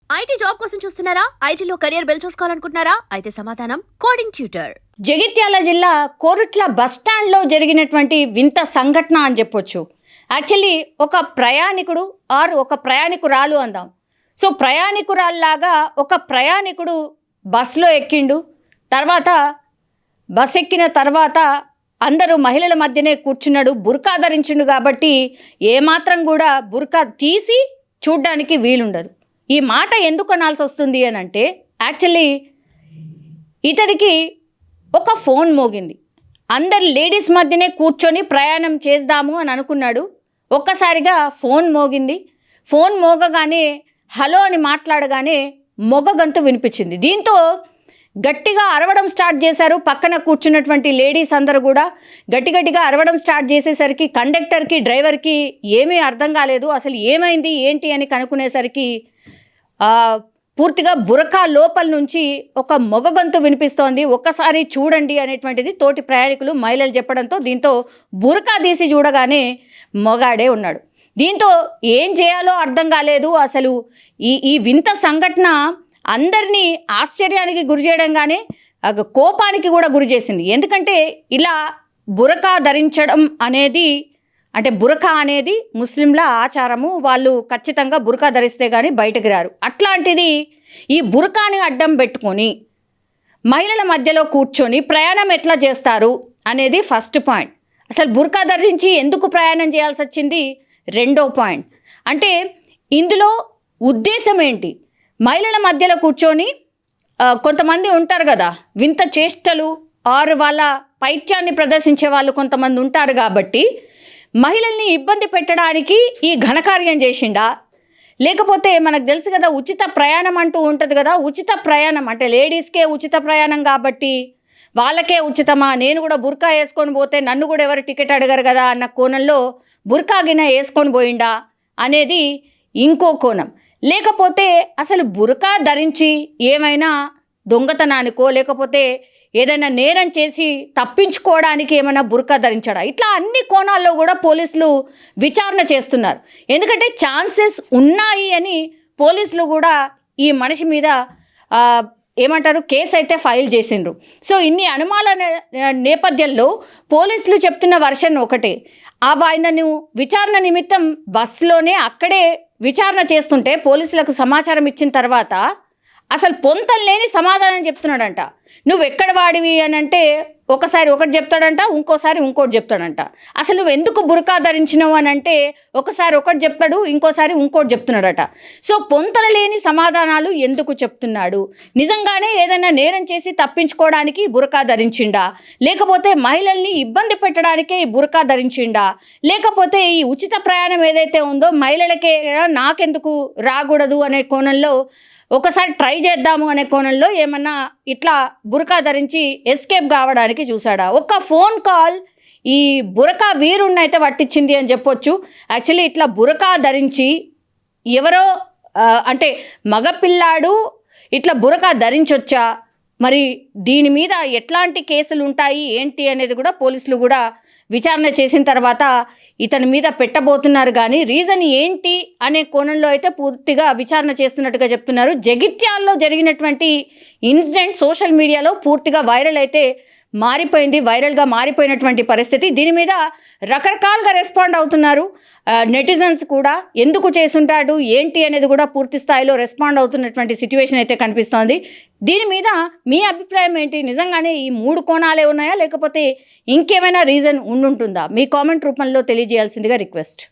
IT job కోసం చూస్తున్నారా? ఐటీలో కెరియర్ బిల్డ్ చూసుకోవాలనుకుంటున్నారా? అయితే సమాధానం కోడింగ్ ట్యూటర్. జగిత్యాల జిల్లా కోరుట్ల బస్టాండ్లో జరిగినటువంటి వింత సంఘటన అని చెప్పొచ్చు. యాక్చువల్లీ ఒక ప్రయాణికుడు ఆర్ ఒక ప్రయాణికురాలు అందాం. సో ప్రయాణికురాల్లాగా ఒక ప్రయాణికుడు బస్సులో ఎక్కిండు. తర్వాత బస్ ఎక్కిన తర్వాత అందరూ మహిళల మధ్యనే కూర్చున్నాడు. బుర్కా ధరించిండు కాబట్టి ఏమాత్రం కూడా బుర్కా తీసి చూడ్డానికి వీలుండదు. ఈ మాట ఎందుకు అనాల్సి వస్తుంది అని అంటే యాక్చువల్లీ ఇతడికి ఒక ఫోన్ మోగింది. అందరు లేడీస్ మధ్యనే కూర్చొని ప్రయాణం చేద్దాము అని అనుకున్నాడు. ఒక్కసారిగా ఫోన్ మోగింది. ఫోన్ మోగగానే హలో అని మాట్లాడగానే మొగ గంతు వినిపించింది. దీంతో గట్టిగా అరవడం స్టార్ట్ చేశారు. పక్కన కూర్చున్నటువంటి లేడీస్ అందరూ కూడా గట్టిగా అరవడం స్టార్ట్ చేసేసరికి కండక్టర్కి డ్రైవర్కి ఏమీ అర్థం కాలేదు. అసలు ఏమైంది ఏంటి అని కనుక్కునేసరికి పూర్తిగా బురకా లోపల నుంచి ఒక మొగ గొంతు వినిపిస్తోంది. ఒక్కసారి చూడండి అనేటువంటిది తోటి ప్రయాణికులు మహిళలు చెప్పడంతో దీంతో బురకా తీసి చూడగానే మొగాడే ఉన్నాడు. దీంతో ఏం చేయాలో అర్థం కాలేదు. అసలు ఈ వింత సంఘటన అందరినీ ఆశ్చర్యానికి గురి చేయడం కానీ కోపానికి కూడా గురి చేసింది. ఎందుకంటే ఇలా బురకా ధరించడం అనేది అంటే బురకా అనేది ముస్లింల ఆచారము. వాళ్ళు ఖచ్చితంగా బురకా ధరిస్తే కానీ బయటకు రారు. అట్లాంటిది ఈ బురకాని అడ్డం పెట్టుకొని మహిళల మధ్యలో కూర్చొని ప్రయాణం ఎట్లా చేస్తారు అనేది ఫస్ట్ పాయింట్. అసలు బురకా ధరించి ఎందుకు ప్రయాణం చేయాల్సి వచ్చింది రెండో పాయింట్. అంటే ఇందులో ఉద్దేశం ఏంటి? మహిళల మధ్యలో కూర్చొని కొంతమంది ఉంటారు కదా, వింత చేష్టలు ఆరు వాళ్ళ పైత్యాన్ని ప్రదర్శించే వాళ్ళు కొంతమంది ఉంటారు. కాబట్టి మహిళల్ని ఇబ్బంది పెట్టడానికి ఈ ఘనకార్యం చేసిండా? లేకపోతే మనకు తెలుసు కదా ఉచిత ప్రయాణం అంటూ ఉంటుంది కదా, ఉచిత ప్రయాణం అంటే లేడీస్కే ఉచిత ప్రయాణం కాబట్టి వాళ్ళకే ఉచితమా, నేను కూడా బుర్కా వేసుకొని పోతే నన్ను కూడా ఎవరు టికెట్ అడగరు కదా అన్న కోణంలో బుర్కా గిన వేసుకొని పోయిండా అనేది ఇంకో కోణం. లేకపోతే అసలు బురకా ధరించి ఏమైనా దొంగతనానికో లేకపోతే ఏదైనా నేరం చేసి తప్పించుకోవడానికి ఏమైనా బురకా ధరించాడా? ఇట్లా అన్ని కోణాల్లో కూడా పోలీసులు విచారణ చేస్తున్నారు. ఎందుకంటే ఛాన్సెస్ ఉన్నాయి అని పోలీసులు కూడా ఈ మనిషి మీద ఏమంటారు కేసు అయితే ఫైల్ చేసిండ్రు. సో ఇన్ని అనుమానాల నేపథ్యంలో పోలీసులు చెప్తున్న వర్షన్ ఒకటే. ఆయనను విచారణ నిమిత్తం బస్సులోనే అక్కడే విచారణ చేస్తుంటే పోలీసులకు సమాచారం ఇచ్చిన తర్వాత అసలు పొంతం లేని సమాధానం చెప్తున్నాడంట. నువ్వు ఎక్కడ వాడివి అని అంటే ఒకసారి ఒకటి చెప్తాడంట, ఇంకోసారి ఇంకోటి చెప్తాడంట. అసలు నువ్వు ఎందుకు బురకా ధరించినావు అని అంటే ఒకసారి ఒకటి చెప్తాడు, ఇంకోసారి ఇంకోటి చెప్తున్నాడట. సో పొంతన లేని సమాధానాలు ఎందుకు చెప్తున్నాడు? నిజంగానే ఏదైనా నేరం చేసి తప్పించుకోవడానికి బురకా ధరించిండా? లేకపోతే మహిళల్ని ఇబ్బంది పెట్టడానికే ఈ బురకా ధరించిండా? లేకపోతే ఈ ఉచిత ప్రయాణం ఏదైతే ఉందో మహిళలకే నాకెందుకు రాకూడదు అనే కోణంలో ఒకసారి ట్రై చేద్దాము అనే కోణంలో ఏమన్నా ఇట్లా బురకా ధరించి ఎస్కేప్ కావడానికి చూసాడా? ఒక్క ఫోన్ కాల్ ఈ బురకా వీరుణ్ణి అయితే పట్టించింది అని చెప్పొచ్చు. యాక్చువల్లీ ఇట్లా బురకా ధరించి ఎవరో అంటే మగపిల్లాడు ఇట్లా బురకా ధరించొచ్చా? మరి దీని మీద ఎట్లాంటి కేసులు ఉంటాయి ఏంటి అనేది కూడా పోలీసులు కూడా విచారణ చేసిన తర్వాత ఇతని మీద పెట్టబోతున్నారు. కానీ రీజన్ ఏంటి అనే కోణంలో అయితే పూర్తిగా విచారణ చేస్తున్నట్టుగా చెప్తున్నారు. జగిత్యాల్లో జరిగినటువంటి ఇన్సిడెంట్ సోషల్ మీడియాలో పూర్తిగా వైరల్గా మారిపోయినటువంటి పరిస్థితి. దీని మీద రకరకాలుగా రెస్పాండ్ అవుతున్నారు నెటిజన్స్ కూడా. ఎందుకు చేసుంటాడు ఏంటి అనేది కూడా పూర్తి స్థాయిలో రెస్పాండ్ అవుతున్నటువంటి సిచ్యువేషన్ అయితే కనిపిస్తోంది. దీని మీద మీ అభిప్రాయం ఏంటి? నిజంగానే ఈ 3 కోణాలే ఉన్నాయా లేకపోతే ఇంకేమైనా రీజన్ ఉండుంటుందా? మీ కామెంట్ రూపంలో తెలియజేయాల్సిందిగా రిక్వెస్ట్.